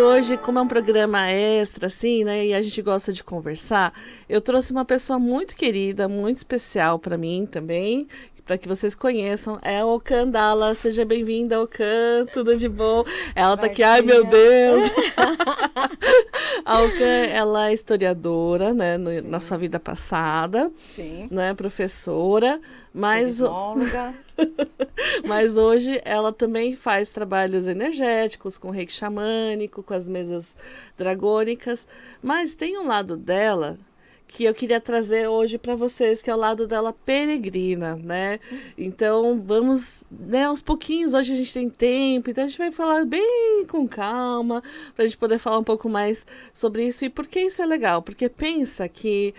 hoje, como é um programa extra, assim, né, e a gente gosta de conversar, eu trouxe uma pessoa muito querida, muito especial para mim também, para que vocês conheçam, é a Okan Dalla. Seja bem-vinda, Okan, tudo de bom? Ela tá aqui, ai meu Deus! A Okan, ela é historiadora, né, na sua vida passada, Sim. né, professora, mas... Turismóloga. Mas hoje ela também faz trabalhos energéticos, com reiki xamânico, com as mesas dragônicas. Mas tem um lado dela que eu queria trazer hoje para vocês, que é o lado dela peregrina, né? Então vamos, né, aos pouquinhos. Hoje a gente tem tempo, então a gente vai falar bem com calma, para a gente poder falar um pouco mais sobre isso. E por que isso é legal? Porque pensa que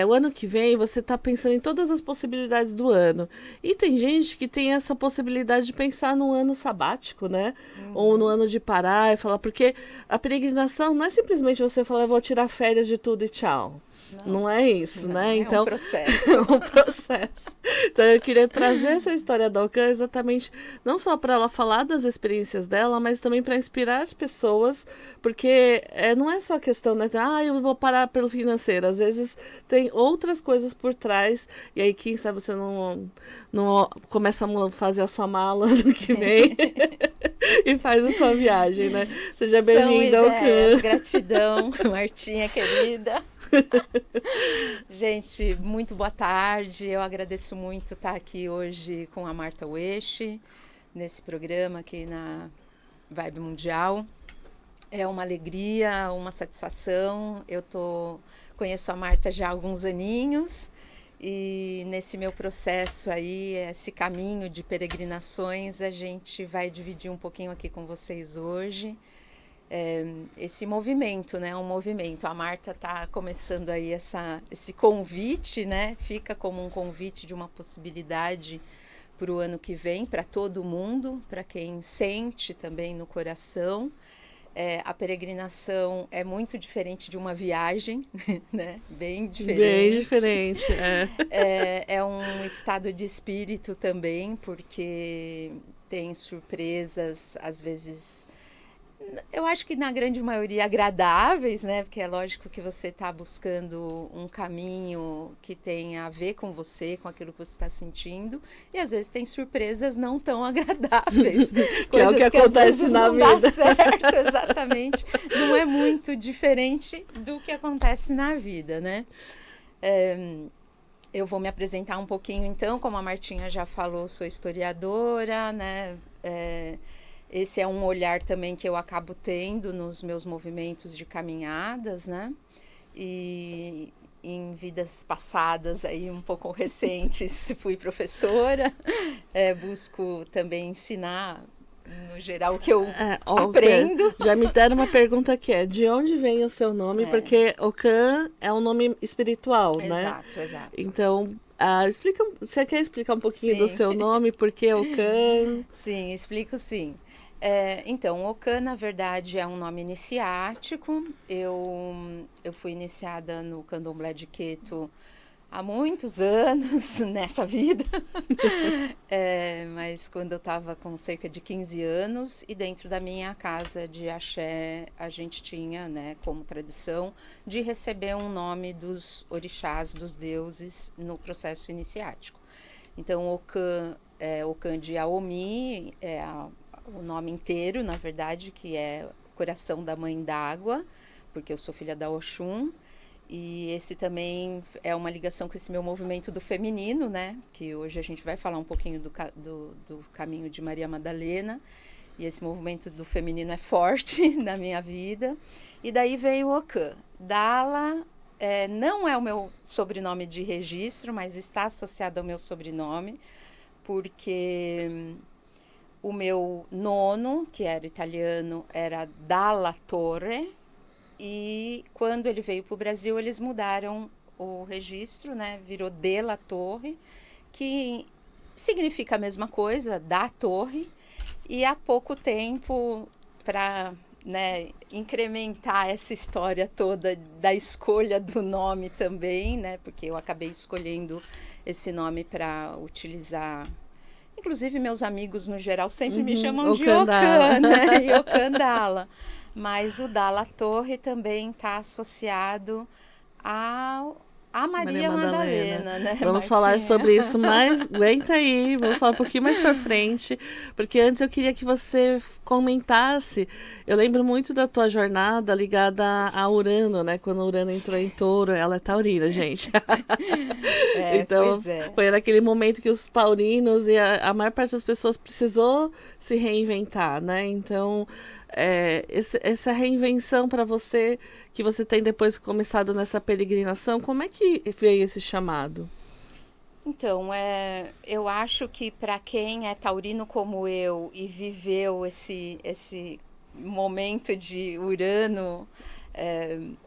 o ano que vem você está pensando em todas as possibilidades do ano. E tem gente que tem essa possibilidade de pensar no ano sabático, né? Ou no ano de parar e falar, porque a peregrinação não é simplesmente você falar, eu vou tirar férias de tudo e tchau. Não é isso, não, né? É Então, um processo. É um processo. Então, eu queria trazer essa história da Okan exatamente, não só para ela falar das experiências dela, mas também para inspirar as pessoas, porque não é só questão, né? Eu vou parar pelo financeiro. Às vezes tem outras coisas por trás, e aí, quem sabe, você não começa a fazer a sua mala do que vem e faz a sua viagem, né? Seja bem-vinda, Okan. Gratidão, Martinha querida. Gente, muito boa tarde. Eu agradeço muito estar aqui hoje com a Marta Ueshi, nesse programa aqui na Vibe Mundial. É uma alegria, uma satisfação. Conheço a Marta já há alguns aninhos e nesse meu processo aí, esse caminho de peregrinações, a gente vai dividir um pouquinho aqui com vocês hoje. Esse movimento, né? Um movimento. A Marta está começando aí esse convite, né? Fica como um convite de uma possibilidade para o ano que vem, para todo mundo, para quem sente também no coração. A peregrinação é muito diferente de uma viagem, né? Bem diferente. Bem diferente, É um estado de espírito também, porque tem surpresas, às vezes... Eu acho que na grande maioria agradáveis, né? Porque é lógico que você está buscando um caminho que tenha a ver com você, com aquilo que você está sentindo. E às vezes tem surpresas não tão agradáveis. Que é o que acontece na vida. Não dá certo, exatamente. Não é muito diferente do que acontece na vida, né? Eu vou me apresentar um pouquinho então. Como a Martinha já falou, sou historiadora, né? Esse é um olhar também que eu acabo tendo nos meus movimentos de caminhadas, né? E em vidas passadas, aí um pouco recentes, fui professora. Busco também ensinar, no geral, o que eu aprendo. Já me deram uma pergunta que é, de onde vem o seu nome? Porque Okan é um nome espiritual, né? Exato. Então... você quer explicar um pouquinho do seu nome? Por que Okan? Sim, explico sim. Então, Okan, na verdade, é um nome iniciático. Eu fui iniciada no Candomblé de Queto há muitos anos nessa vida, mas quando eu estava com cerca de 15 anos, e dentro da minha casa de axé, a gente tinha, né, como tradição, de receber um nome dos orixás, dos deuses, no processo iniciático. Então, Okan de Aomi o nome inteiro, na verdade, que é Coração da Mãe d'Água, porque eu sou filha da Oxum, e esse também é uma ligação com esse meu movimento do feminino, né, que hoje a gente vai falar um pouquinho do caminho de Maria Madalena, e esse movimento do feminino é forte na minha vida, e daí veio o Okan. Dalla não é o meu sobrenome de registro, mas está associado ao meu sobrenome, porque... O meu nono, que era italiano, era Dalla Torre, e quando ele veio para o Brasil, eles mudaram o registro, né? Virou Della Torre, que significa a mesma coisa, da torre, e há pouco tempo, para, né, incrementar essa história toda da escolha do nome também, né? Porque eu acabei escolhendo esse nome para utilizar... Inclusive, meus amigos, no geral, sempre me chamam de Okan, né? E Okan Dalla. Mas o Dalla Torre também está associado a Maria Madalena, né, Vamos falar Martinha? sobre isso mais. Aguenta aí, vamos falar um pouquinho mais pra frente. Porque antes eu queria que você comentasse. Eu lembro muito da tua jornada ligada a Urano, né? Quando Urano entrou em Touro, ela é taurina, gente. Então, Pois é. foi naquele momento que os taurinos e a maior parte das pessoas precisou se reinventar, né? Então, essa reinvenção para você, que você tem depois começado nessa peregrinação, como é que veio esse chamado? Então, eu acho que para quem é taurino como eu e viveu esse momento de Urano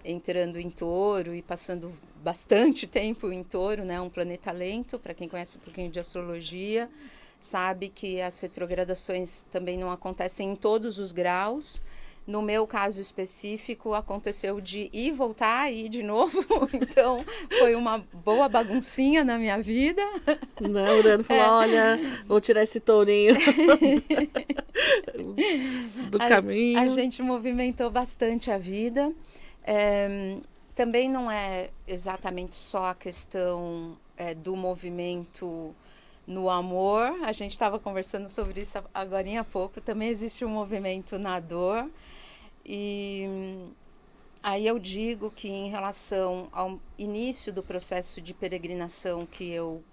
entrando em Touro e passando bastante tempo em Touro, né, um planeta lento, para quem conhece um pouquinho de astrologia, sabe que as retrogradações também não acontecem em todos os graus. No meu caso específico, aconteceu de ir, voltar e ir de novo. Então, foi uma boa baguncinha na minha vida. Né? O Urano falou, olha, vou tirar esse tourinho do caminho. A gente movimentou bastante a vida. Também não é exatamente só a questão do movimento no amor. A gente estava conversando sobre isso agora há pouco. Também existe um movimento na dor. E aí eu digo que em relação ao início do processo de peregrinação que eu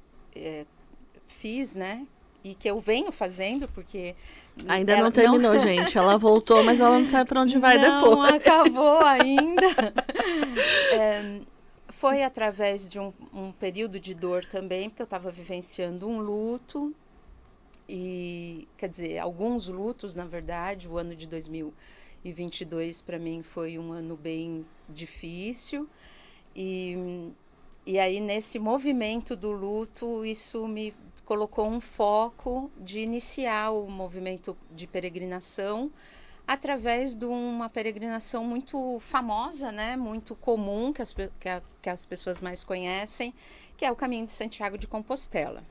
fiz, né? E que eu venho fazendo, porque... Ainda não terminou, gente. Ela voltou, mas ela não sabe para onde vai depois. Não acabou ainda. Foi através de um período de dor também, porque eu estava vivenciando um luto. E, quer dizer, alguns lutos, na verdade. O ano de 2022 para mim foi um ano bem difícil. E aí, nesse movimento do luto, isso me colocou um foco de iniciar o movimento de peregrinação através de uma peregrinação muito famosa, né? Muito comum, que as pessoas mais conhecem, que é o Caminho de Santiago de Compostela.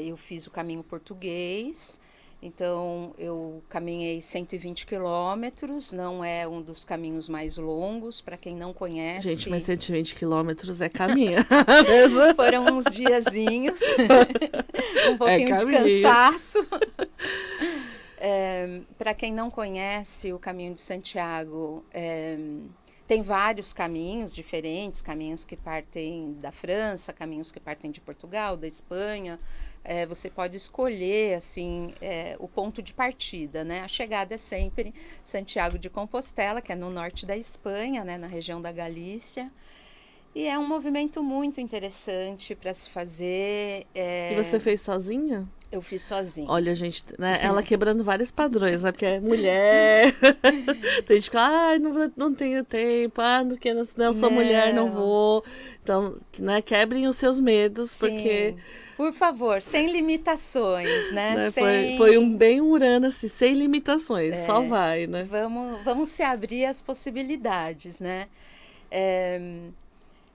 Eu fiz o caminho português, então eu caminhei 120 quilômetros, não é um dos caminhos mais longos, para quem não conhece. Gente, mas 120 quilômetros é caminho. Foram uns diazinhos, um pouquinho de cansaço. Para quem não conhece o Caminho de Santiago, tem vários caminhos diferentes, caminhos que partem da França, caminhos que partem de Portugal, da Espanha. Você pode escolher assim, o ponto de partida, né? A chegada é sempre Santiago de Compostela, que é no norte da Espanha, né? Na região da Galícia. E é um movimento muito interessante para se fazer. E você fez sozinha? Eu fiz sozinha. Olha, gente, né, ela quebrando vários padrões, né? Porque é mulher. Tem gente que fala, não tenho tempo, porque eu sou mulher, não vou. Então, né, quebrem os seus medos, Sim. Porque... Por favor, sem limitações, né? Foi bem Urano, assim, sem limitações, só vai, né? Vamos se abrir às possibilidades, né?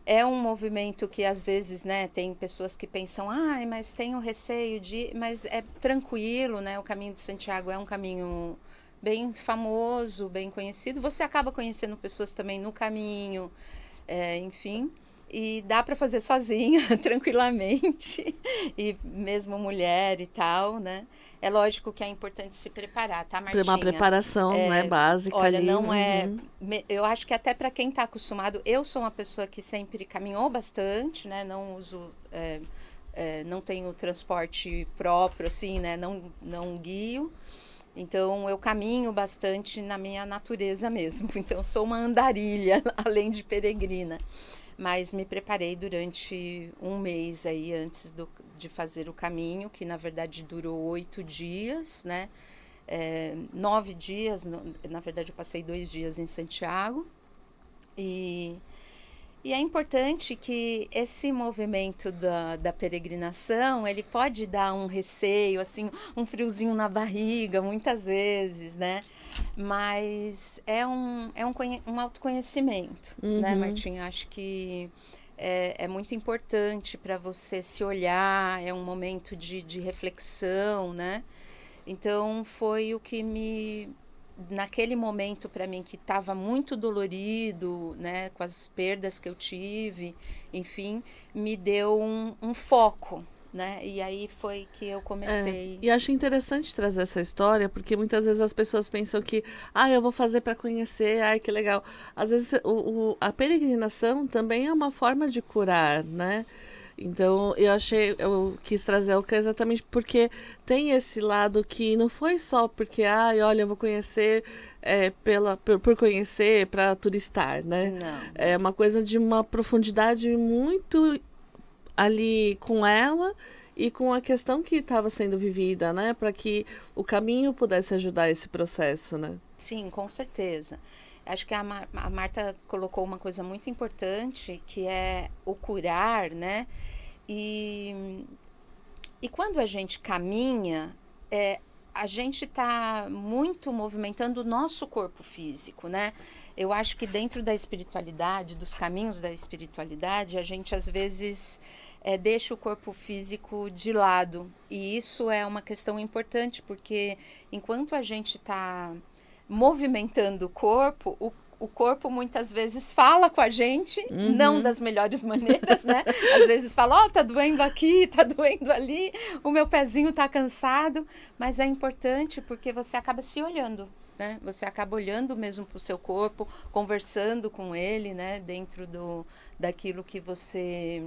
É um movimento que às vezes, né, tem pessoas que pensam, mas tenho receio mas é tranquilo, né? O Caminho de Santiago é um caminho bem famoso, bem conhecido. Você acaba conhecendo pessoas também no caminho, enfim. E dá para fazer sozinha, tranquilamente, e mesmo mulher e tal, né? É lógico que é importante se preparar, tá, Martinha? Uma preparação, né, básica. Olha, ali. Não é... Eu acho que até para quem está acostumado... Eu sou uma pessoa que sempre caminhou bastante, né? Não uso... não tenho transporte próprio, assim, né? Não guio. Então, eu caminho bastante na minha natureza mesmo. Então, sou uma andarilha, além de peregrina. Mas me preparei durante um mês aí antes de fazer o caminho, que na verdade durou 8 dias, né? 9 dias, na verdade eu passei 2 dias em Santiago. E é importante que esse movimento da peregrinação, ele pode dar um receio, assim, um friozinho na barriga, muitas vezes, né? Mas é um autoconhecimento, né, Martinha? Acho que é muito importante para você se olhar, é um momento de reflexão, né? Então, foi o que me naquele momento para mim que estava muito dolorido, né, com as perdas que eu tive, enfim, me deu um foco, né? E aí foi que eu comecei. E acho interessante trazer essa história, porque muitas vezes as pessoas pensam que, eu vou fazer para conhecer, ai, que legal. Às vezes a peregrinação também é uma forma de curar, né? Então eu quis trazer o que exatamente porque tem esse lado que não foi só porque, olha, eu vou conhecer por conhecer, para turistar, né? Não. É uma coisa de uma profundidade muito ali com ela e com a questão que estava sendo vivida, né? Para que o caminho pudesse ajudar esse processo, né? Sim, com certeza. Acho que a Marta colocou uma coisa muito importante, que é o curar, né? E quando a gente caminha, a gente está muito movimentando o nosso corpo físico, né? Eu acho que dentro da espiritualidade, dos caminhos da espiritualidade, a gente às vezes deixa o corpo físico de lado. E isso é uma questão importante, porque enquanto a gente está movimentando o corpo muitas vezes fala com a gente, não das melhores maneiras, né? Às vezes fala, tá doendo aqui, tá doendo ali, o meu pezinho tá cansado, mas é importante porque você acaba se olhando, né? Você acaba olhando mesmo para o seu corpo, conversando com ele, né? Dentro daquilo que você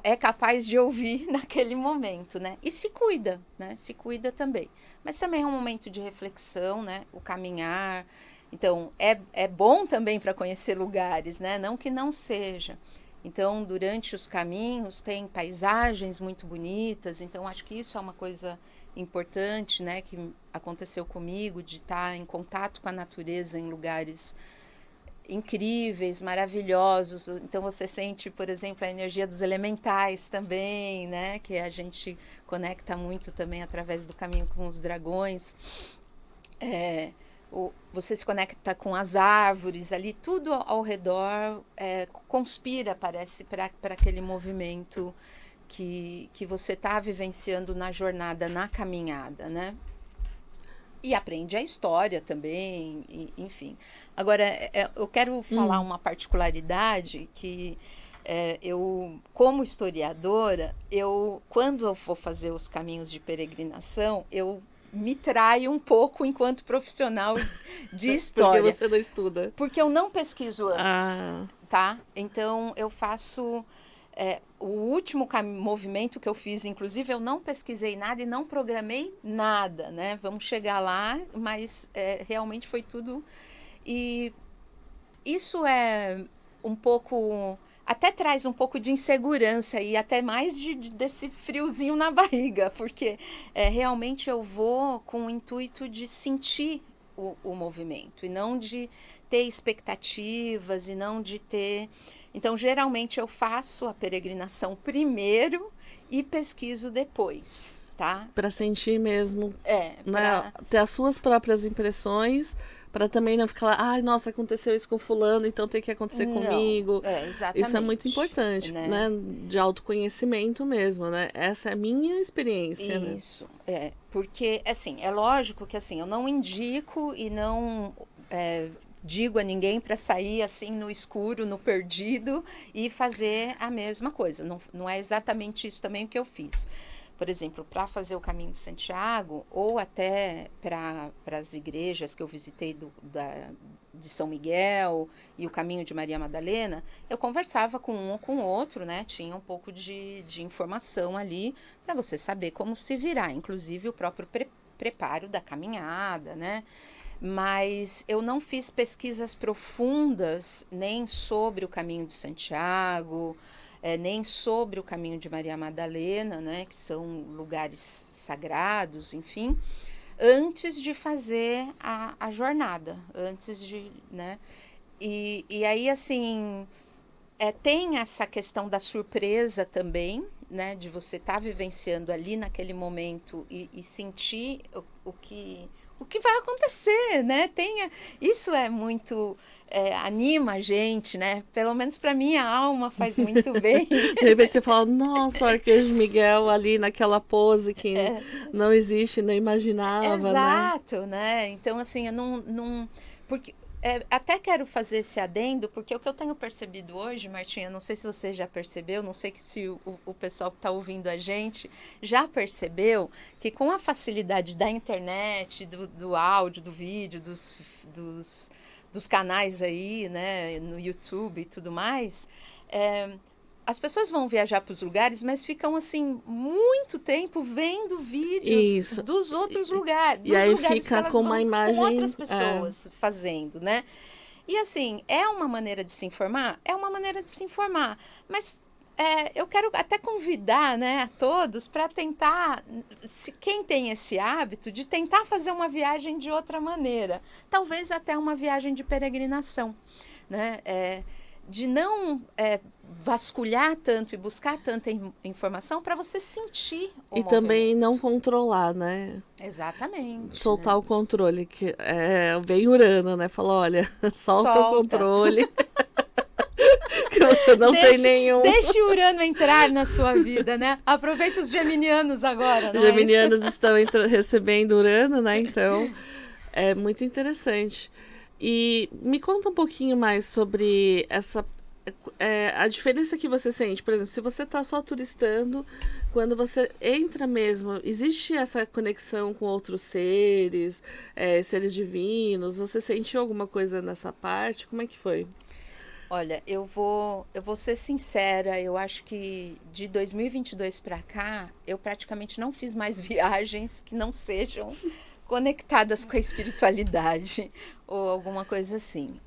é capaz de ouvir naquele momento, né? E se cuida, né? Se cuida também. Mas também é um momento de reflexão, né? O caminhar. Então, é bom também para conhecer lugares, né? Não que não seja. Então, durante os caminhos, tem paisagens muito bonitas. Então, acho que isso é uma coisa importante, né? Que aconteceu comigo, de estar em contato com a natureza em lugares incríveis, maravilhosos. Então, você sente, por exemplo, a energia dos elementais também, né? Que a gente conecta muito também através do caminho com os dragões. Você se conecta com as árvores ali, tudo ao redor conspira, parece, para aquele movimento que você está vivenciando na jornada, na caminhada, né? E aprende a história também, enfim. Agora, eu quero falar uma particularidade que eu, como historiadora, quando eu for fazer os caminhos de peregrinação, eu me traio um pouco enquanto profissional de história. Porque você não estuda. Porque eu não pesquiso antes, tá? Então, eu faço... o último movimento que eu fiz, inclusive, eu não pesquisei nada e não programei nada, né? Vamos chegar lá, mas realmente foi tudo... E isso é um pouco... Até traz um pouco de insegurança e até mais desse friozinho na barriga, porque realmente eu vou com o intuito de sentir o movimento e não de ter expectativas e não de ter... Então, geralmente eu faço a peregrinação primeiro e pesquiso depois, tá? Para sentir mesmo, né? Ter as suas próprias impressões, para também não ficar lá, nossa, aconteceu isso com fulano, então tem que acontecer comigo. Exatamente. Isso é muito importante, né? De autoconhecimento mesmo, né? Essa é a minha experiência. Isso, porque, assim, é lógico que, assim, eu não indico e não digo a ninguém para sair, assim, no escuro, no perdido e fazer a mesma coisa. Não é exatamente isso também o que eu fiz. Por exemplo, para fazer o Caminho de Santiago, ou até para as igrejas que eu visitei de São Miguel e o Caminho de Maria Madalena, eu conversava com um ou com o outro, né? Tinha um pouco de informação ali para você saber como se virar, inclusive o próprio preparo da caminhada, né? Mas eu não fiz pesquisas profundas nem sobre o Caminho de Santiago, nem sobre o Caminho de Maria Madalena, né, que são lugares sagrados, enfim, antes de fazer a jornada, antes de, né, e aí, assim, tem essa questão da surpresa também, né, de você estar vivenciando ali naquele momento e sentir o que vai acontecer, né? Isso é muito... anima a gente, né? Pelo menos para minha alma faz muito bem. De repente você fala, nossa, o Arcanjo Miguel ali naquela pose que não existe, não imaginava, né? Exato, né? Então, assim, eu porque até quero fazer esse adendo, porque o que eu tenho percebido hoje, Martinha, não sei se você já percebeu, não sei se o pessoal que está ouvindo a gente já percebeu que com a facilidade da internet, do áudio, do vídeo, dos canais aí, né, no YouTube e tudo mais, as pessoas vão viajar para os lugares, mas ficam assim muito tempo vendo vídeos dos outros lugares, e aí lugares fica que com uma imagem com outras pessoas fazendo, né? E assim, é uma maneira de se informar? É uma maneira de se informar, mas eu quero até convidar, né, a todos para tentar, quem tem esse hábito, de tentar fazer uma viagem de outra maneira, talvez até uma viagem de peregrinação, né? De não vasculhar tanto e buscar tanta informação para você sentir o movimento. Também não controlar, né? Exatamente. Soltar, né? o controle, que vem Urano, né? Fala, olha, solta o controle. Que você não tem nenhum. Deixe o Urano entrar na sua vida, né? Aproveita os geminianos agora, não Os geminianos é isso? estão recebendo Urano, né? Então, é muito interessante. E me conta um pouquinho mais sobre a diferença que você sente. Por exemplo, se você está só turistando, quando você entra mesmo, existe essa conexão com outros seres, seres divinos? Você sentiu alguma coisa nessa parte? Como é que foi? Olha, eu vou ser sincera, eu acho que de 2022 para cá, eu praticamente não fiz mais viagens que não sejam conectadas com a espiritualidade ou alguma coisa assim.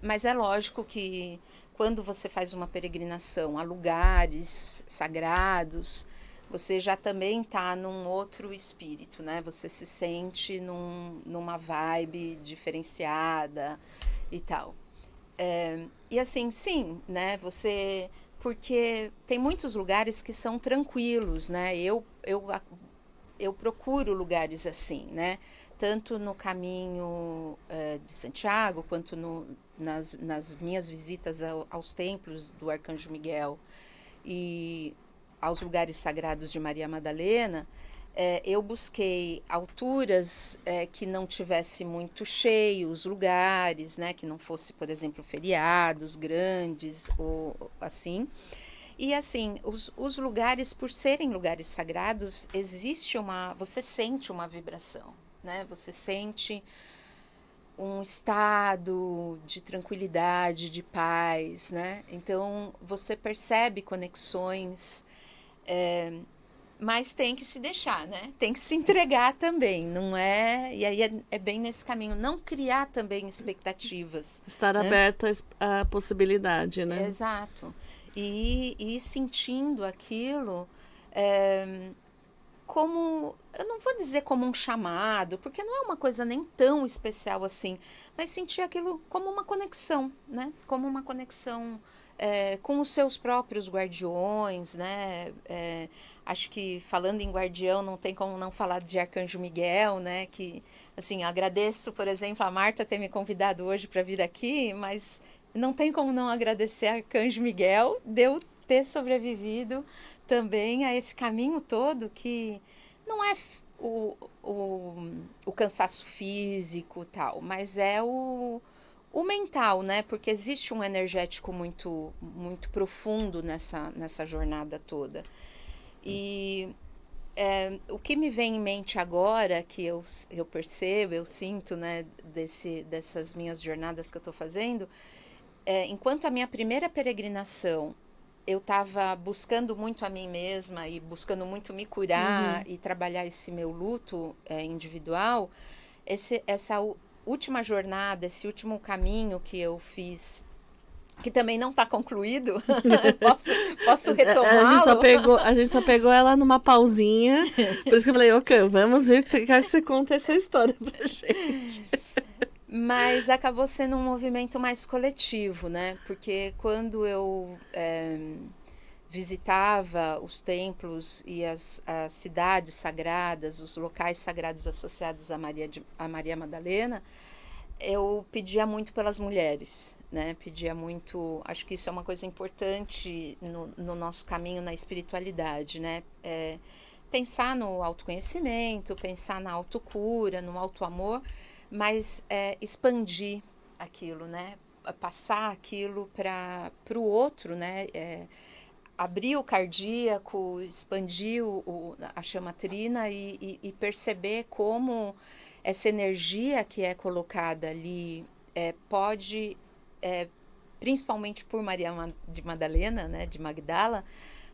Mas é lógico que quando você faz uma peregrinação a lugares sagrados, você já também está num outro espírito, né? Você se sente numa vibe diferenciada e tal. E assim, sim, né? Porque tem muitos lugares que são tranquilos, né? Eu procuro lugares assim, né? Tanto no caminho de Santiago, quanto nas minhas visitas aos templos do Arcanjo Miguel e aos lugares sagrados de Maria Madalena, eu busquei alturas que não tivesse muito cheio os lugares, né? Que não fosse, por exemplo, feriados grandes ou assim. E assim, os lugares, por serem lugares sagrados, você sente uma vibração, né? Você sente um estado de tranquilidade, de paz, né? Então, você percebe conexões, mas tem que se deixar, né? Tem que se entregar também, não é? E aí é bem nesse caminho, não criar também expectativas. Estar aberta à possibilidade, né? Exato. E sentindo aquilo como, eu não vou dizer como um chamado, porque não é uma coisa nem tão especial assim, mas sentir aquilo como uma conexão, né? Como uma conexão com os seus próprios guardiões, né? Acho que falando em guardião não tem como não falar de Arcanjo Miguel, né? Que, assim, agradeço, por exemplo, a Marta ter me convidado hoje para vir aqui, mas não tem como não agradecer a Arcanjo Miguel de eu ter sobrevivido também a esse caminho todo, que não é o cansaço físico tal, mas é o mental, né? Porque existe um energético muito, muito profundo nessa jornada toda. E o que me vem em mente agora, que eu percebo, eu sinto, né, dessas minhas jornadas que eu estou fazendo, enquanto a minha primeira peregrinação, eu estava buscando muito a mim mesma e buscando muito me curar e trabalhar esse meu luto individual, essa última jornada, esse último caminho que eu fiz, que também não está concluído, posso retomá-lo? A gente só pegou ela numa pausinha, por isso que eu falei, Cam, vamos ver, quero que você conte essa história pra gente. Mas acabou sendo um movimento mais coletivo, né? Porque quando eu visitava os templos e as cidades sagradas, os locais sagrados associados a Maria Madalena, eu pedia muito pelas mulheres, né? Pedia muito, acho que isso é uma coisa importante no nosso caminho na espiritualidade, né? Pensar no autoconhecimento, pensar na autocura, no autoamor, mas expandir aquilo, né? Passar aquilo para o outro, né? Abrir o cardíaco, expandir a chama trina e perceber como essa energia que é colocada ali pode, principalmente por Maria de Madalena, né, de Magdala,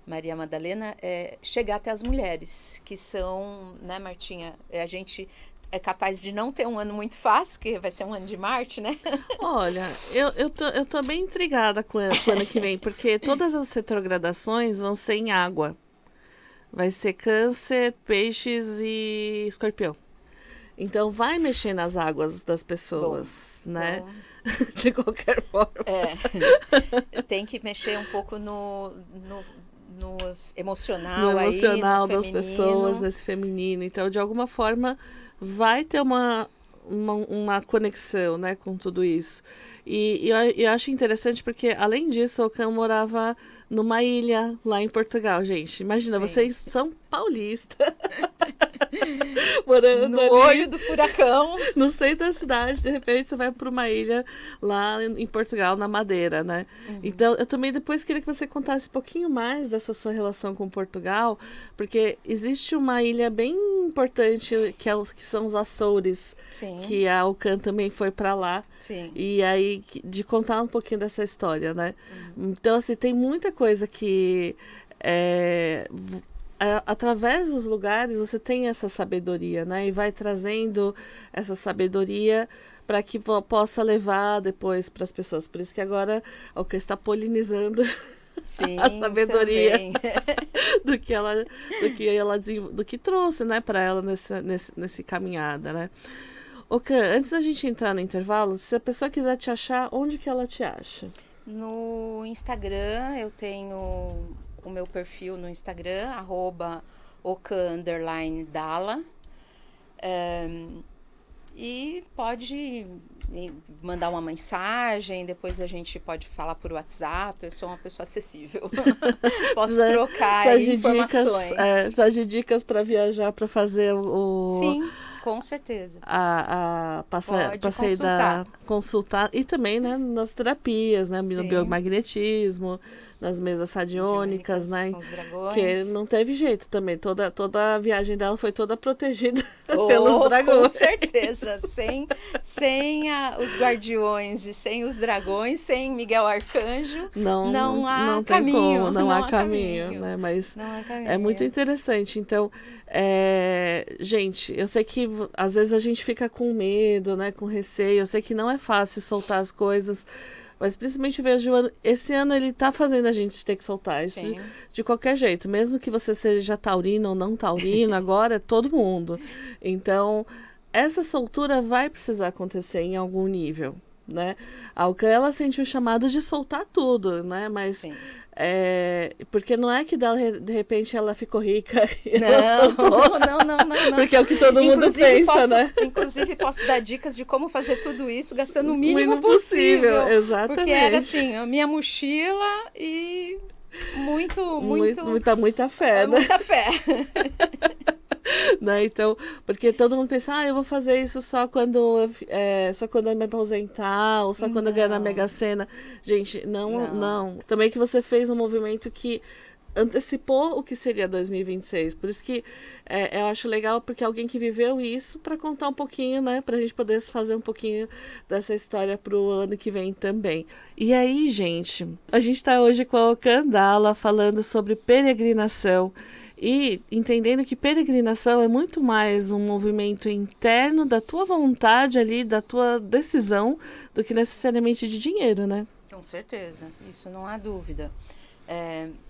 Maria Madalena, chegar até as mulheres, que são, né, Martinha, a gente é capaz de não ter um ano muito fácil, que vai ser um ano de Marte, né? Olha, eu tô bem intrigada com o ano que vem, porque todas as retrogradações vão ser em água. Vai ser Câncer, Peixes e Escorpião. Então vai mexer nas águas das pessoas, bom, né? Então, de qualquer forma. Tem que mexer um pouco no emocional, no emocional aí, no das pessoas, nesse feminino. Então, de alguma forma, vai ter uma conexão, né, com tudo isso. E eu acho interessante porque, além disso, o Okan morava numa ilha lá em Portugal, gente. Imagina, sim, vocês são paulistas. Morando no ali, olho do furacão. No centro da cidade, de repente você vai para uma ilha lá em Portugal, na Madeira, né? Uhum. Então, eu também depois queria que você contasse um pouquinho mais dessa sua relação com Portugal, porque existe uma ilha bem importante que são os Açores, sim, que a Okan também foi para lá. Sim. E aí, de contar um pouquinho dessa história, né? Uhum. Então, assim, tem muita coisa que através dos lugares você tem essa sabedoria, né? E vai trazendo essa sabedoria para que possa levar depois para as pessoas. Por isso que agora o que está polinizando, sim, a sabedoria do que trouxe, né, para ela nesse caminhada, né? Okan, antes da gente entrar no intervalo, se a pessoa quiser te achar, onde que ela te acha? No Instagram, eu tenho o meu perfil no Instagram, @okan_dala. E pode mandar uma mensagem, depois a gente pode falar por WhatsApp, eu sou uma pessoa acessível. Posso trocar informações. Precisa de dicas para viajar, para fazer o... Sim, com certeza. Consultar. E também, né, nas terapias, né, no biomagnetismo, nas mesas radiônicas, né? Com os dragões. Que não teve jeito também. Toda a viagem dela foi toda protegida pelos dragões. Com certeza. Sem os guardiões e sem os dragões, sem Miguel Arcanjo, não há caminho. Não há caminho, né? Mas é muito interessante. Então, gente, eu sei que às vezes a gente fica com medo, né? Com receio. Eu sei que não é fácil soltar as coisas. Mas principalmente vejo, esse ano ele tá fazendo a gente ter que soltar isso de qualquer jeito. Mesmo que você seja taurino ou não taurino, agora é todo mundo. Então, essa soltura vai precisar acontecer em algum nível, né? A Okan, ela sente o chamado de soltar tudo, né? Mas... porque não é que de repente ela ficou rica e não. Porque é o que todo mundo pensa, né? Inclusive posso dar dicas de como fazer tudo isso gastando o mínimo possível. Exatamente. Porque era assim, a minha mochila e muita fé, né? Muita fé. Né? Então, porque todo mundo pensa, eu vou fazer isso só quando eu me aposentar, ou só quando eu ganhar na Mega Sena. Gente, não. Também que você fez um movimento que antecipou o que seria 2026. Por isso que eu acho legal, porque alguém que viveu isso, para contar um pouquinho, né? Pra gente poder fazer um pouquinho dessa história pro ano que vem também. E aí, gente, a gente tá hoje com a Okan Dala falando sobre peregrinação. E entendendo que peregrinação é muito mais um movimento interno da tua vontade ali, da tua decisão, do que necessariamente de dinheiro, né? Com certeza, isso não há dúvida.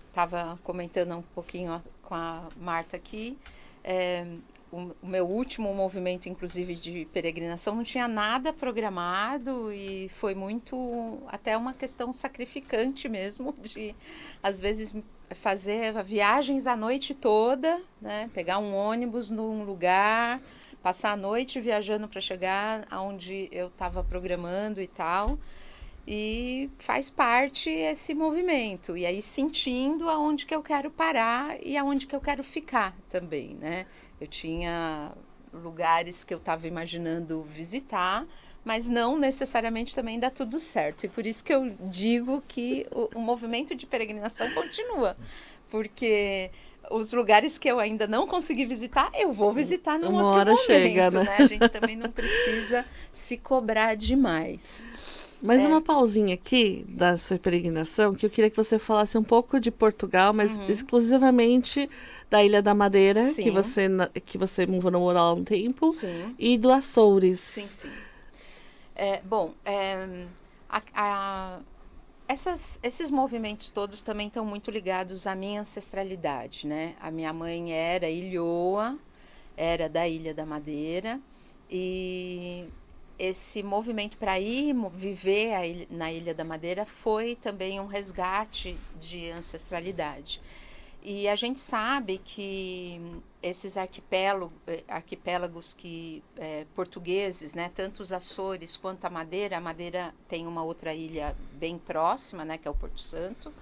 Estava comentando um pouquinho com a Marta aqui, o meu último movimento, inclusive, de peregrinação, não tinha nada programado e foi muito, até uma questão sacrificante mesmo, de, às vezes, fazer viagens a noite toda, né? Pegar um ônibus num lugar, passar a noite viajando para chegar aonde eu estava programando e tal. E faz parte esse movimento. E aí sentindo aonde que eu quero parar e aonde que eu quero ficar também, né? Eu tinha lugares que eu estava imaginando visitar, mas não necessariamente também dá tudo certo. E por isso que eu digo que o movimento de peregrinação continua. Porque os lugares que eu ainda não consegui visitar, eu vou visitar num Uma outro hora momento, chega, né? né? A gente também não precisa se cobrar demais. Mais uma pausinha aqui da sua peregrinação, que eu queria que você falasse um pouco de Portugal, mas exclusivamente da Ilha da Madeira, Sim. que você morou lá um tempo, Sim. e do Açores. Sim, sim. Esses movimentos todos também estão muito ligados à minha ancestralidade, né? A minha mãe era ilhoa, era da Ilha da Madeira, e esse movimento para ir viver na Ilha da Madeira foi também um resgate de ancestralidade. E a gente sabe que esses arquipélagos portugueses, né, tanto os Açores quanto a Madeira tem uma outra ilha bem próxima, né, que é o Porto Santo,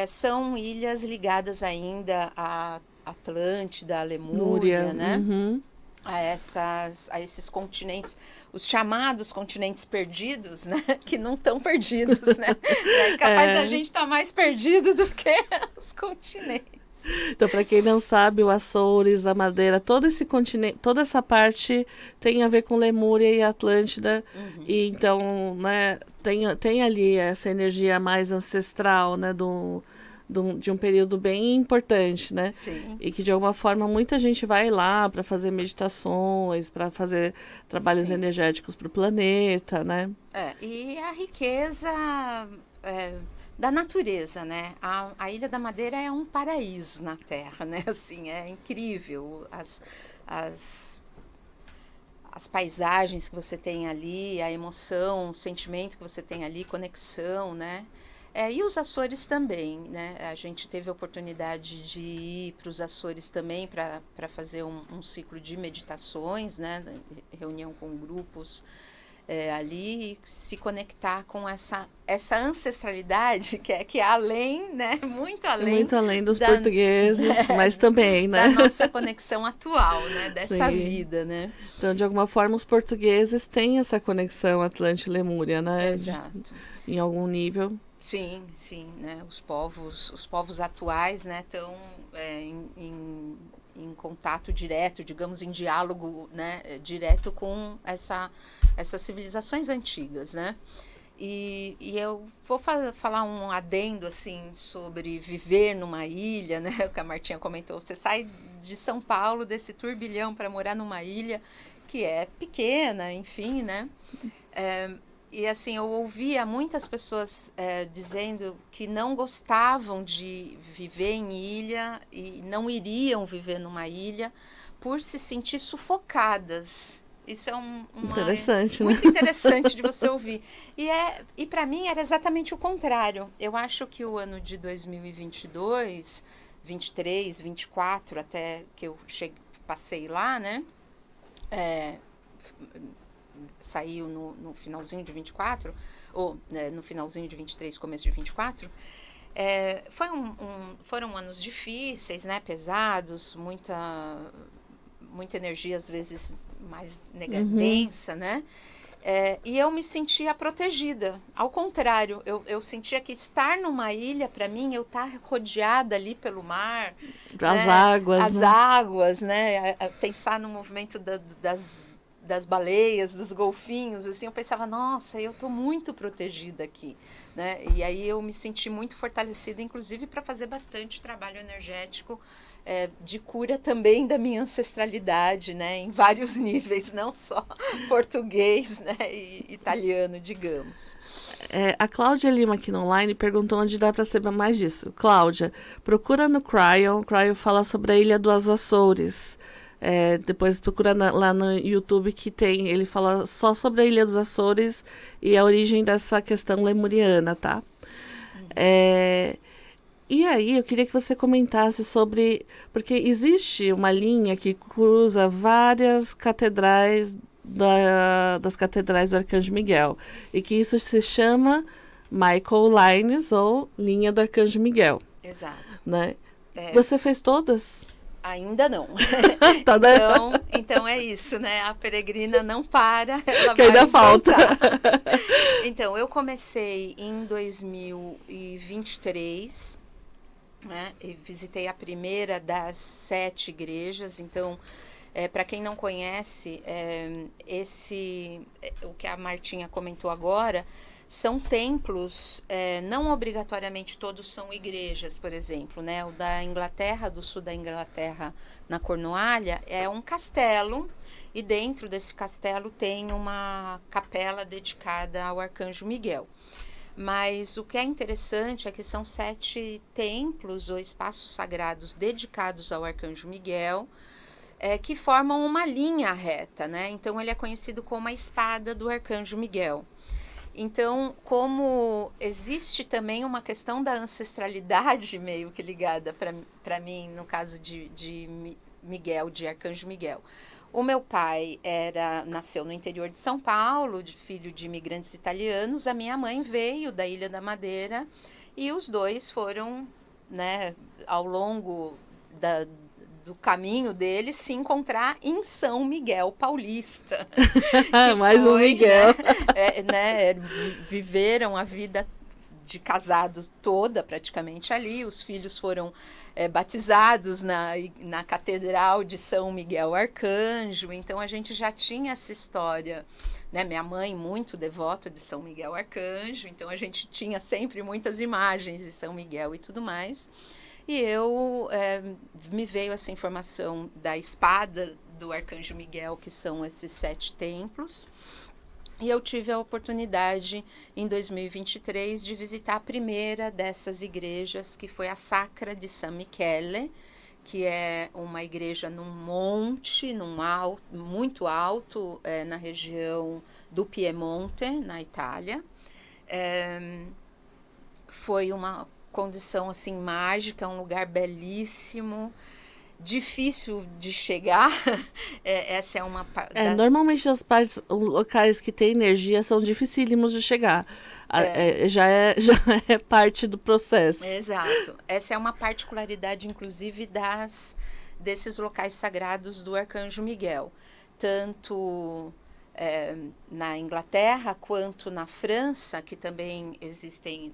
são ilhas ligadas ainda à Atlântida, à Lemúria, né? Uhum. A esses continentes, os chamados continentes perdidos, né? Que não estão perdidos, né? É capaz da gente estar mais perdido do que os continentes. Então, para quem não sabe, o Açores, a Madeira, todo esse continente, toda essa parte tem a ver com Lemúria e Atlântida. E então, né, tem ali essa energia mais ancestral, né, de um período bem importante, né? Sim. E que de alguma forma muita gente vai lá para fazer meditações, para fazer trabalhos Sim. energéticos para o planeta, né? E a riqueza da natureza, né? A Ilha da Madeira é um paraíso na Terra, né? Assim, é incrível as paisagens que você tem ali, a emoção, o sentimento que você tem ali, conexão, né? E os Açores também, né? A gente teve a oportunidade de ir para os Açores também para fazer um ciclo de meditações, né? Reunião com grupos ali, se conectar com essa ancestralidade que é além, né? Muito além dos portugueses, mas também, né? Da nossa conexão atual, né? Dessa Sim. vida, né? Então, de alguma forma, os portugueses têm essa conexão Atlântida-Lemúria, né? Exato. Em algum nível. Sim, sim, né? Os povos atuais, né, estão em contato direto, digamos, em diálogo, né, direto com essas civilizações antigas, né? E eu vou falar um adendo, assim, sobre viver numa ilha, né? O que a Martinha comentou, você sai de São Paulo, desse turbilhão, para morar numa ilha que é pequena, enfim, né? E assim, eu ouvia muitas pessoas dizendo que não gostavam de viver em ilha e não iriam viver numa ilha por se sentir sufocadas. Isso é interessante, muito interessante de você ouvir. E para mim era exatamente o contrário. Eu acho que o ano de 2022, 23, 24, até que eu passei lá, né? Saiu no finalzinho de 24, ou no finalzinho de 23, começo de 24, foram anos difíceis, né, pesados, muita energia, às vezes, mais densa, né? E eu me sentia protegida. Ao contrário, eu sentia que estar numa ilha, para mim, eu estar rodeada ali pelo mar. As né? águas. As águas, né? Pensar no movimento das baleias, dos golfinhos, assim, eu pensava, nossa, eu estou muito protegida aqui, né? E aí eu me senti muito fortalecida, inclusive para fazer bastante trabalho energético de cura também da minha ancestralidade, né? Em vários níveis, não só português, né? E italiano, digamos. A Cláudia Lima aqui no online perguntou onde dá para saber mais disso. Cláudia, procura no Cryon. O Cryon fala sobre a Ilha dos Açores. Depois procura lá no YouTube que ele fala só sobre a Ilha dos Açores e a origem dessa questão lemuriana, tá? E aí eu queria que você comentasse sobre, porque existe uma linha que cruza várias catedrais das catedrais do Arcanjo Miguel, e que isso se chama Michael Lines ou linha do Arcanjo Miguel, Exato. né? Você fez todas? Ainda não. Tá, né? Então é isso, né? A peregrina não para, ela Que vai ainda falta. Então, eu comecei em 2023, né? E visitei a primeira das 7 igrejas. Então, para quem não conhece, o que a Martinha comentou agora, são templos, não obrigatoriamente todos são igrejas, por exemplo, né? O da Inglaterra, do sul da Inglaterra, na Cornualha, é um castelo, e dentro desse castelo tem uma capela dedicada ao Arcanjo Miguel. Mas o que é interessante é que são 7 templos ou espaços sagrados dedicados ao Arcanjo Miguel, que formam uma linha reta, né? Então ele é conhecido como a espada do Arcanjo Miguel. Então, como existe também uma questão da ancestralidade meio que ligada para mim, no caso de Miguel, de Arcanjo Miguel. O meu pai nasceu no interior de São Paulo, filho de imigrantes italianos. A minha mãe veio da Ilha da Madeira e os dois foram, né, ao longo do caminho deles, se encontrar em São Miguel Paulista. Mais um Miguel. Viveram a vida de casado toda praticamente ali. Os filhos foram batizados na Catedral de São Miguel Arcanjo. Então a gente já tinha essa história, né? Minha mãe muito devota de São Miguel Arcanjo, então a gente tinha sempre muitas imagens de São Miguel e tudo mais. E me veio essa informação da espada do Arcanjo Miguel, que são esses 7 templos. E eu tive a oportunidade, em 2023, de visitar a primeira dessas igrejas, que foi a Sacra di San Michele, que é uma igreja num monte, muito alto, na região do Piemonte, na Itália. Foi uma condição assim mágica, um lugar belíssimo, difícil de chegar. Essa é uma Normalmente os locais que têm energia são dificílimos de chegar. Já é parte do processo. Exato. Essa é uma particularidade, inclusive, desses locais sagrados do Arcanjo Miguel. Tanto na Inglaterra quanto na França, que também existem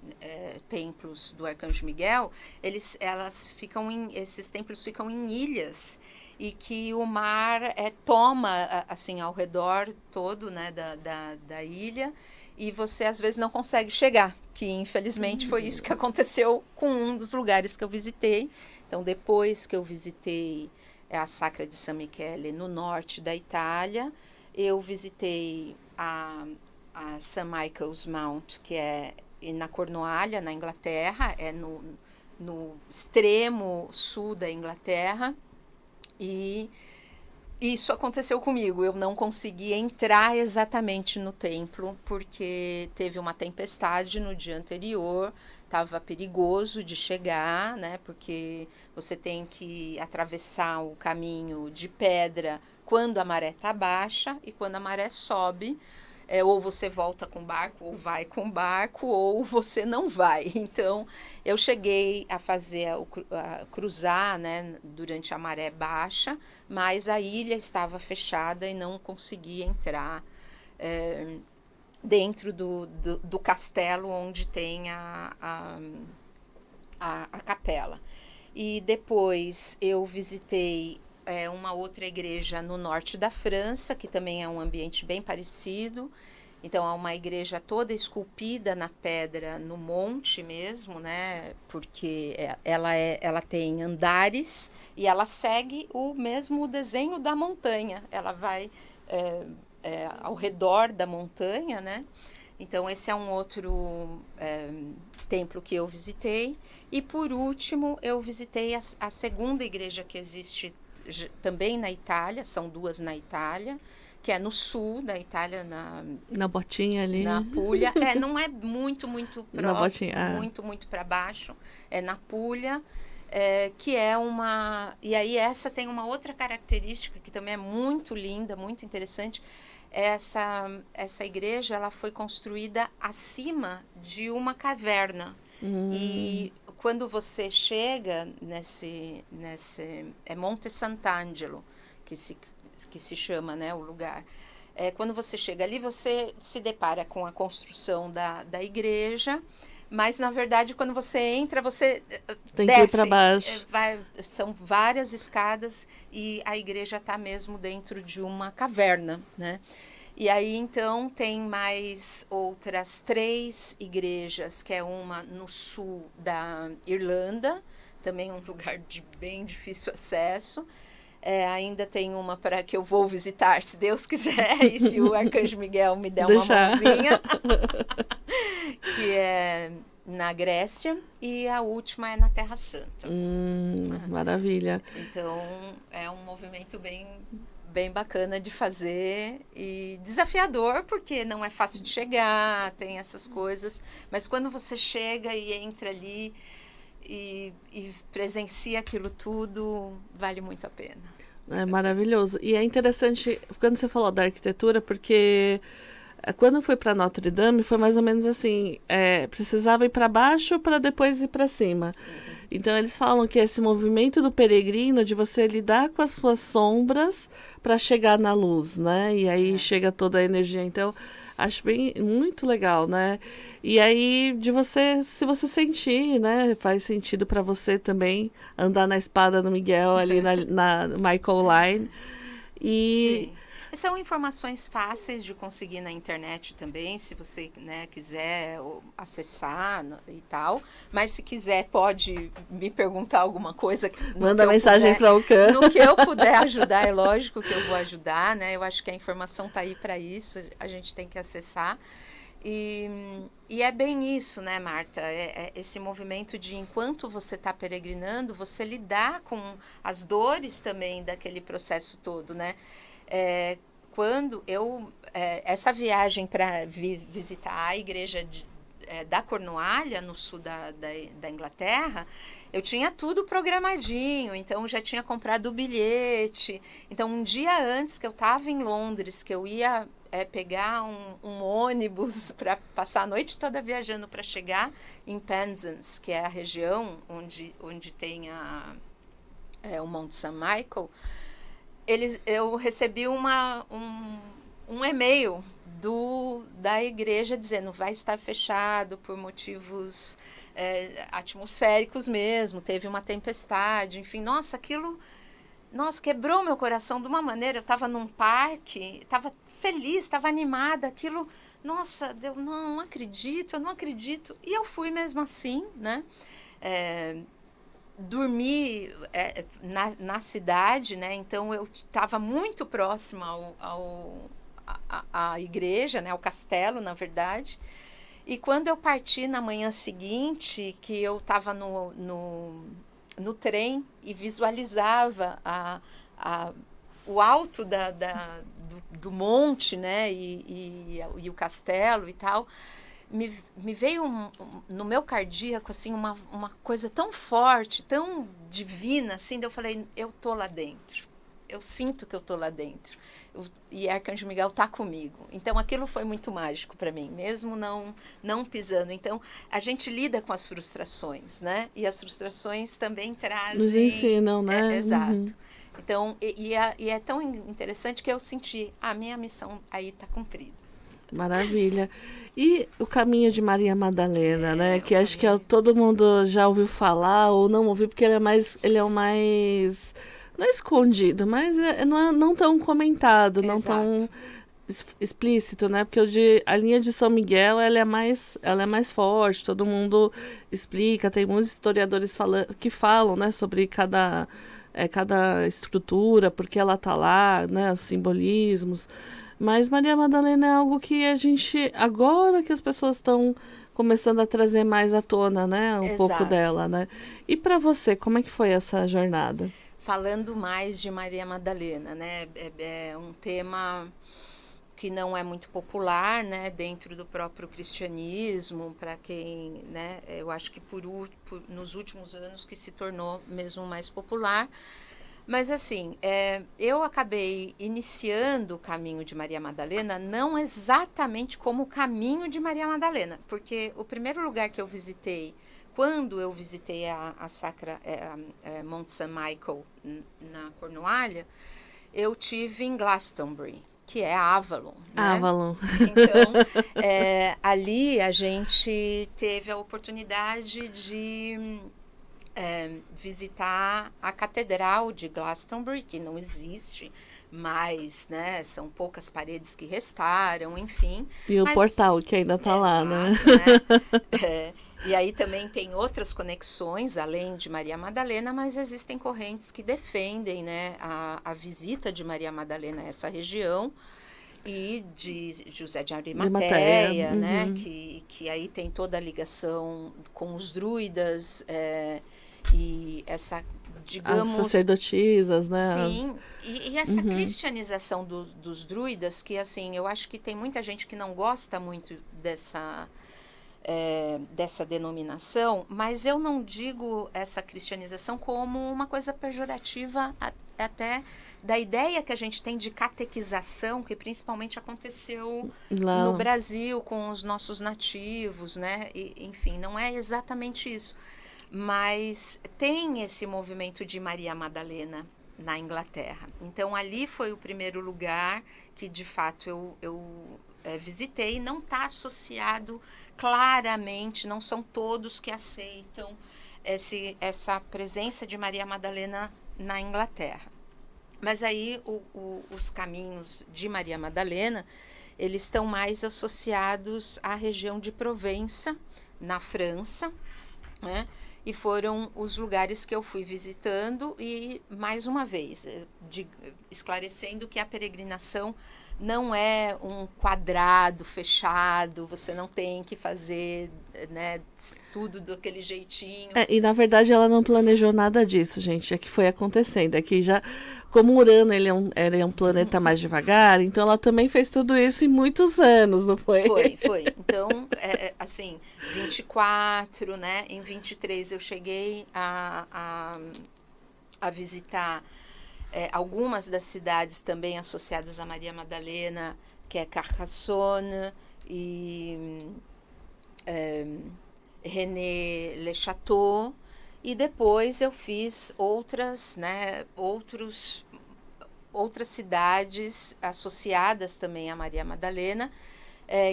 templos do Arcanjo Miguel, esses templos ficam em ilhas, e que o mar toma assim ao redor todo, né, da ilha, e você às vezes não consegue chegar, que infelizmente foi isso que aconteceu com um dos lugares que eu visitei. Então, depois que eu visitei a Sacra di San Michele no norte da Itália, eu visitei a St. Michael's Mount, que é na Cornualha, na Inglaterra, no extremo sul da Inglaterra, e isso aconteceu comigo. Eu não consegui entrar exatamente no templo, porque teve uma tempestade no dia anterior, estava perigoso de chegar, né, porque você tem que atravessar o caminho de pedra quando a maré está baixa, e quando a maré sobe, ou você volta com barco, ou vai com barco, ou você não vai. Então, eu cheguei a cruzar, né, durante a maré baixa, mas a ilha estava fechada e não consegui entrar dentro do castelo onde tem a capela. E depois eu visitei uma outra igreja no norte da França, que também é um ambiente bem parecido. Então, é uma igreja toda esculpida na pedra, no monte mesmo, né? Porque ela tem andares e ela segue o mesmo desenho da montanha. Ela vai ao redor da montanha, né? Então, esse é um outro templo que eu visitei. E, por último, eu visitei a segunda igreja que existe também na Itália, são 2 na Itália, que é no sul da Itália, na botinha ali. na Puglia. Não é muito Na botinha, muito para baixo. É na Puglia, que é uma... E aí essa tem uma outra característica que também é muito linda, muito interessante. Essa igreja, ela foi construída acima de uma caverna. E quando você chega é Monte Sant'Angelo, que se chama, né, o lugar. Quando você chega ali, você se depara com a construção da igreja, mas, na verdade, quando você entra, você tem desce. Que ir para baixo. São várias escadas e a igreja está mesmo dentro de uma caverna, né? E aí, então, tem mais outras 3 igrejas, que é uma no sul da Irlanda, também um lugar de bem difícil acesso. Ainda tem uma para que eu vou visitar, se Deus quiser, e se o Arcanjo Miguel me der uma mãozinha, que é na Grécia, e a última é na Terra Santa. Maravilha. Então, é um movimento bem bacana de fazer e desafiador, porque não é fácil de chegar, tem essas coisas, mas quando você chega e entra ali e presencia aquilo tudo, vale muito a pena. É maravilhoso. E é interessante quando você falou da arquitetura, porque quando eu fui para Notre Dame foi mais ou menos assim, precisava ir para baixo para depois ir para cima. Então eles falam que esse movimento do peregrino, de você lidar com as suas sombras para chegar na luz, né? E aí chega toda a energia. Então acho muito legal, né? E aí se você sentir, né? Faz sentido para você também andar na espada do Miguel ali na Michael Line. Sim. São informações fáceis de conseguir na internet também, se você, né, quiser acessar e tal. Mas se quiser, pode me perguntar alguma coisa. Manda mensagem para o Can. No que eu puder ajudar, é lógico que eu vou ajudar, né? Eu acho que a informação está aí para isso, a gente tem que acessar. E é bem isso, né, Marta? Esse movimento de, enquanto você está peregrinando, você lidar com as dores também daquele processo todo, né? Quando essa viagem para visitar a igreja da Cornualha, no sul da Inglaterra, eu tinha tudo programadinho, então já tinha comprado o bilhete. Então, um dia antes que eu estava em Londres, que eu ia pegar um ônibus para passar a noite toda viajando para chegar em Penzance, que é a região onde tem o Monte St. Michael, eu recebi um e-mail da igreja dizendo vai estar fechado por motivos atmosféricos mesmo, teve uma tempestade, enfim, aquilo quebrou meu coração de uma maneira. Eu estava num parque, estava feliz, estava animada, aquilo, eu não acredito, e eu fui mesmo assim, né? Dormi na cidade, né? Então eu estava muito próxima à igreja, né? Ao castelo, na verdade. E quando eu parti na manhã seguinte, que eu estava no trem e visualizava o alto do monte, né? E o castelo e tal, me veio no meu cardíaco assim uma coisa tão forte, tão divina, assim. Eu falei, eu tô lá dentro, eu sinto que eu tô lá dentro, e Arcanjo Miguel tá comigo. Então aquilo foi muito mágico para mim, mesmo não pisando. Então a gente lida com as frustrações, né? E as frustrações também trazem, nos ensinam, né? Exato. Então é tão interessante que eu senti a minha missão aí tá cumprida. Maravilha. E o caminho de Maria Madalena, né? Que acho que todo mundo já ouviu falar ou não ouviu, porque ele é o mais não é escondido, mas não tão comentado, não tão explícito, né? Porque a linha de São Miguel ela é mais forte, todo mundo explica, tem muitos historiadores que falam, né, sobre cada estrutura, porque ela tá lá, né, os simbolismos. Mas Maria Madalena é algo que a gente, agora que as pessoas estão começando a trazer mais à tona, né, pouco dela, né? E para você, como é que foi essa jornada? falando mais de Maria Madalena, né? É um tema que não é muito popular, né, dentro do próprio cristianismo, para quem, né, eu acho que nos últimos anos que se tornou mesmo mais popular. Mas assim, eu acabei iniciando o caminho de Maria Madalena não exatamente como o caminho de Maria Madalena, porque o primeiro lugar que eu visitei, quando eu visitei a Sacra Mont St. Michael na Cornualha, eu tive em Glastonbury, que é Avalon, né? Avalon. Então, ali a gente teve a oportunidade de visitar a Catedral de Glastonbury, que não existe mais, né? São poucas paredes que restaram, enfim. E o portal que ainda está lá, né? Né? E aí também tem outras conexões, além de Maria Madalena, mas existem correntes que defendem, né, a visita de Maria Madalena a essa região e de José de Arimateia, né, que aí tem toda a ligação com os druidas e essa, digamos... As sacerdotisas, né? Sim, e essa cristianização dos druidas, que assim, eu acho que tem muita gente que não gosta muito dessa denominação, mas eu não digo essa cristianização como uma coisa pejorativa até da ideia que a gente tem de catequização, que principalmente aconteceu lá no Brasil com os nossos nativos, né? E, enfim, não é exatamente isso. Mas tem esse movimento de Maria Madalena na Inglaterra. Então, ali foi o primeiro lugar que, de fato, eu visitei. Não está associado claramente, não são todos que aceitam essa presença de Maria Madalena na Inglaterra. Mas aí os caminhos de Maria Madalena, eles estão mais associados à região de Provença, na França, né? E foram os lugares que eu fui visitando e, mais uma vez, esclarecendo que a peregrinação não é um quadrado fechado, você não tem que fazer, né, tudo daquele jeitinho. E na verdade ela não planejou nada disso, gente, é que foi acontecendo, é que já, como Urano ele é um planeta mais devagar, então ela também fez tudo isso em muitos anos, não foi? Foi. Então, assim, 24, né, em 23 eu cheguei a visitar algumas das cidades também associadas a Maria Madalena, que é Carcassonne e René-le-Château, e depois eu fiz outras cidades associadas também a Maria Madalena,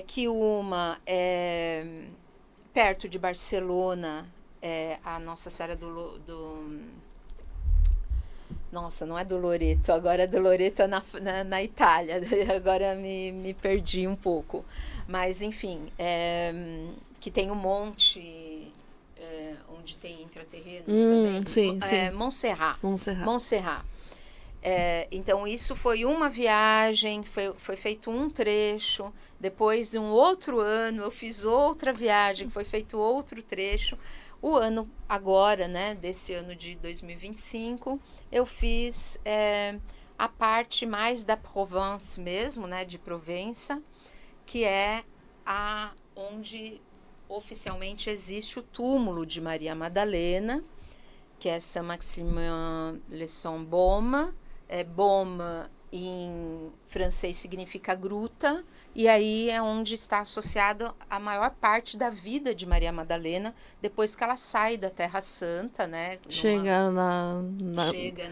que uma é perto de Barcelona, a Nossa Senhora Nossa, não é do Loreto, agora do Loreto é na Itália, agora me perdi um pouco. Mas, enfim, que tem um monte, onde tem intraterrenos também. Sim. Montserrat. Então, isso foi uma viagem, foi feito um trecho. Depois de um outro ano, eu fiz outra viagem, foi feito outro trecho. O ano agora, né, desse ano de 2025, eu fiz a parte mais da Provence mesmo, né, de Provença, que é onde oficialmente existe o túmulo de Maria Madalena, que é Saint-Maximin-les-Saints-Baume. Baume em francês significa gruta, e aí é onde está associado a maior parte da vida de Maria Madalena, depois que ela sai da Terra Santa, né? Chega chega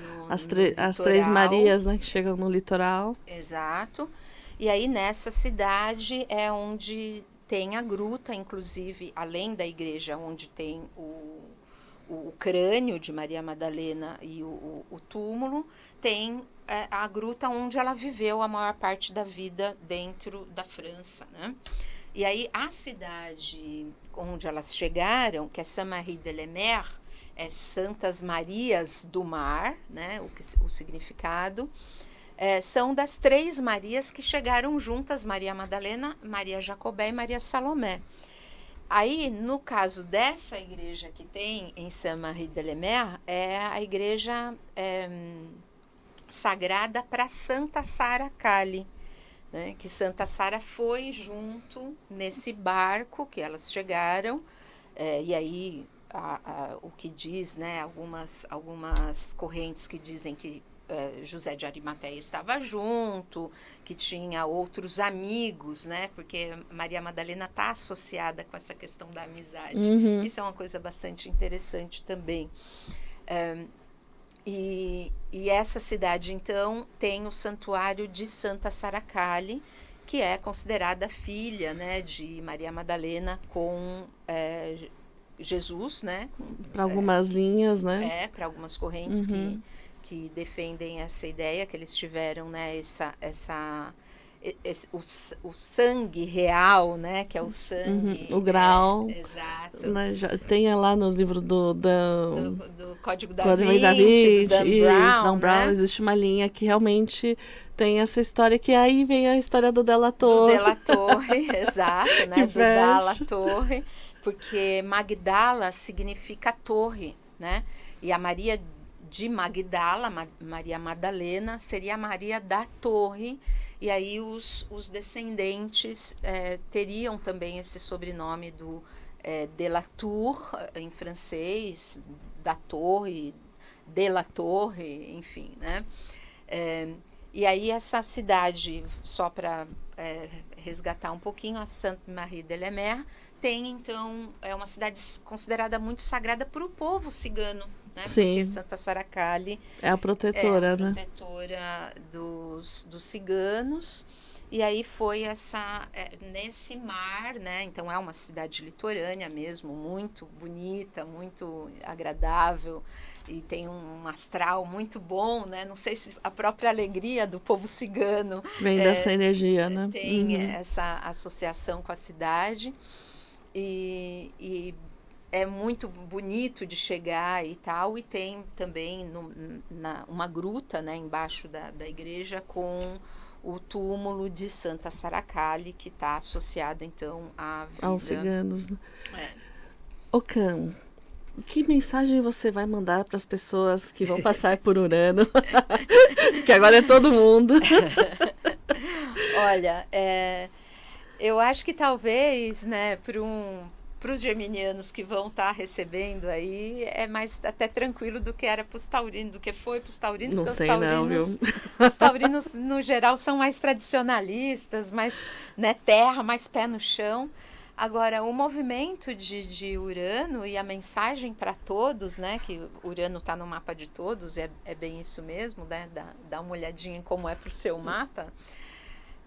as Três Marias, né, que chegam no litoral. Exato. E aí nessa cidade é onde tem a gruta, inclusive, além da igreja, onde tem o crânio de Maria Madalena e o túmulo, tem a gruta onde ela viveu a maior parte da vida dentro da França, né? E aí a cidade onde elas chegaram, que é Saint-Marie-de-la-Mer, é Santas Marias do Mar, né? O significado, são das Três Marias que chegaram juntas, Maria Madalena, Maria Jacobé e Maria Salomé. Aí, no caso dessa igreja que tem em Saint-Marie-de-la-Mer, é a igreja sagrada para Santa Sara Kali, né? Que Santa Sara foi junto nesse barco que elas chegaram, e aí o que diz, né, algumas correntes que dizem que José de Arimateia estava junto, que tinha outros amigos, né? Porque Maria Madalena está associada com essa questão da amizade. Isso é uma coisa bastante interessante também. E essa cidade, então, tem o santuário de Santa Sara Kali, que é considerada filha, né, de Maria Madalena com Jesus, né? Para algumas linhas, né? Para algumas correntes que defendem essa ideia, que eles tiveram, né, o sangue real, né, que é o sangue... o grau. Exato. Né, já tem lá no livro do Código da Vinci, Vinci, do Dan Brown, Dan Brown, né? existe uma linha que realmente tem essa história, que aí vem a história do Della Torre. Do Della Torre, exato, né, do Della Torre, porque Magdala significa torre, né, e a Maria de Magdala, Maria Madalena, seria a Maria da Torre, e aí os descendentes teriam também esse sobrenome do de la Tour, em francês, da torre, de la Torre, enfim, né? E aí essa cidade, só para resgatar um pouquinho, a Saint-Marie-de-la-Mer, tem então, é uma cidade considerada muito sagrada para o povo cigano, né? Sim. Porque Santa Sara Kali é a protetora, né? Protetora dos ciganos. E aí foi nesse mar, né? Então é uma cidade litorânea mesmo, muito bonita, muito agradável, e tem um astral muito bom, né? Não sei se a própria alegria do povo cigano vem dessa energia, né? Tem essa associação com a cidade, e é muito bonito de chegar e tal, e tem também uma gruta, né, embaixo da igreja com o túmulo de Santa Sara Kali, que está associada então à vida... aos ciganos. Cam, que mensagem você vai mandar para as pessoas que vão passar por Urano? Que agora é todo mundo. Olha, eu acho que talvez, né, para os geminianos que vão estar recebendo aí, é mais até tranquilo do que era para os taurinos, do que foi para os taurinos. Não sei não, viu? Os taurinos, no geral, são mais tradicionalistas, mais, né, terra, mais pé no chão. Agora, o movimento de Urano e a mensagem para todos, né, que Urano está no mapa de todos, é bem isso mesmo, né, dá uma olhadinha em como é para o seu mapa,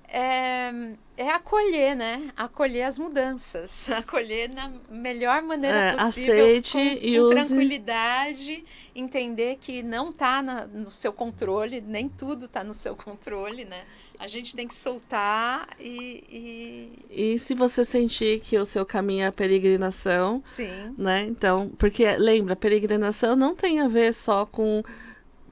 é acolher, né? Acolher as mudanças, acolher na melhor maneira possível, aceite com use... tranquilidade, entender que não está no seu controle, nem tudo está no seu controle, né? A gente tem que soltar E se você sentir que o seu caminho é a peregrinação, sim, né? Então, porque lembra, peregrinação não tem a ver só com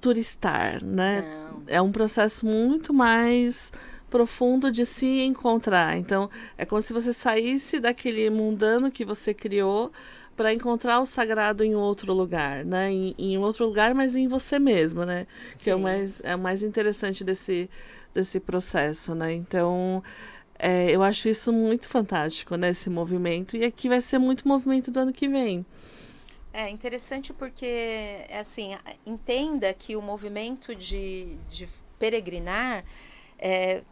turistar, né? Não. É um processo muito mais profundo de se encontrar. Então, é como se você saísse daquele mundano que você criou para encontrar o sagrado em outro lugar, né? Em outro lugar, mas em você mesmo, né? Sim. Que é o mais interessante desse processo, né? Então, eu acho isso muito fantástico, né? Esse movimento. E aqui vai ser muito movimento do ano que vem. É interessante porque, assim, entenda que o movimento de peregrinar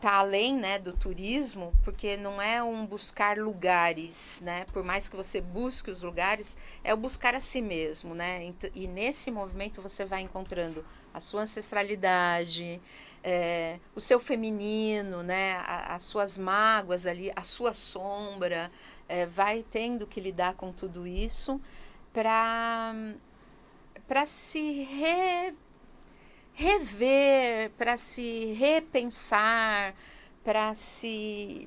tá além, né, do turismo, porque não é um buscar lugares, né? Por mais que você busque os lugares, é o buscar a si mesmo, né? E nesse movimento você vai encontrando a sua ancestralidade, o seu feminino, né? As suas mágoas ali, a sua sombra, vai tendo que lidar com tudo isso para se rever, para se repensar, para se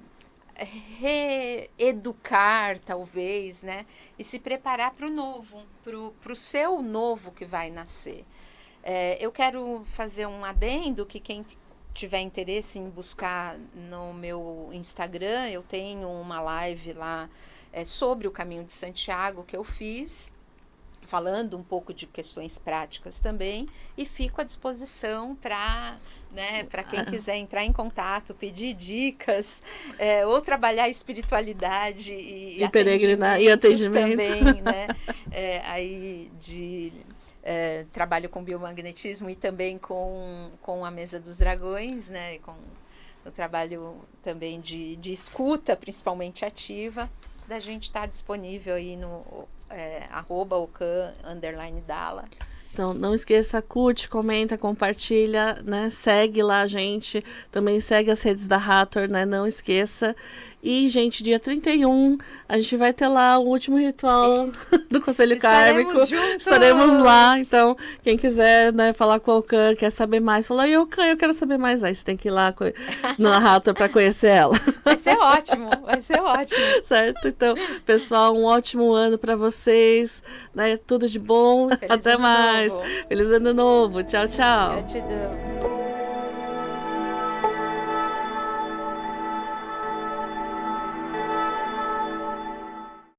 reeducar, talvez, né? E se preparar para o novo, para o seu novo que vai nascer. Eu quero fazer um adendo que quem tiver interesse em buscar no meu Instagram, eu tenho uma live lá sobre o Caminho de Santiago que eu fiz, falando um pouco de questões práticas também, e fico à disposição para, né, para quem quiser entrar em contato, pedir dicas, ou trabalhar espiritualidade e peregrinar e atendimento também, né, aí trabalho com biomagnetismo e também com a Mesa dos Dragões, né, com o trabalho também de escuta, principalmente ativa, da gente estar disponível aí no @ocan_dala. Então, não esqueça, curte, comenta, compartilha, né? Segue lá a gente, também segue as redes da Hathor, né? Não esqueça. E, gente, dia 31, a gente vai ter lá o último ritual do Conselho Kármico. Estaremos lá, então, quem quiser, né, falar com o Ocan, quer saber mais, fala, e Ocan, eu quero saber mais. Aí você tem que ir lá na Hathor para conhecer ela. Vai ser ótimo, vai ser ótimo. Certo? Então, pessoal, um ótimo ano para vocês, né? Tudo de bom. Feliz Até mais. Novo. Feliz ano novo. Tchau, tchau. Gratidão.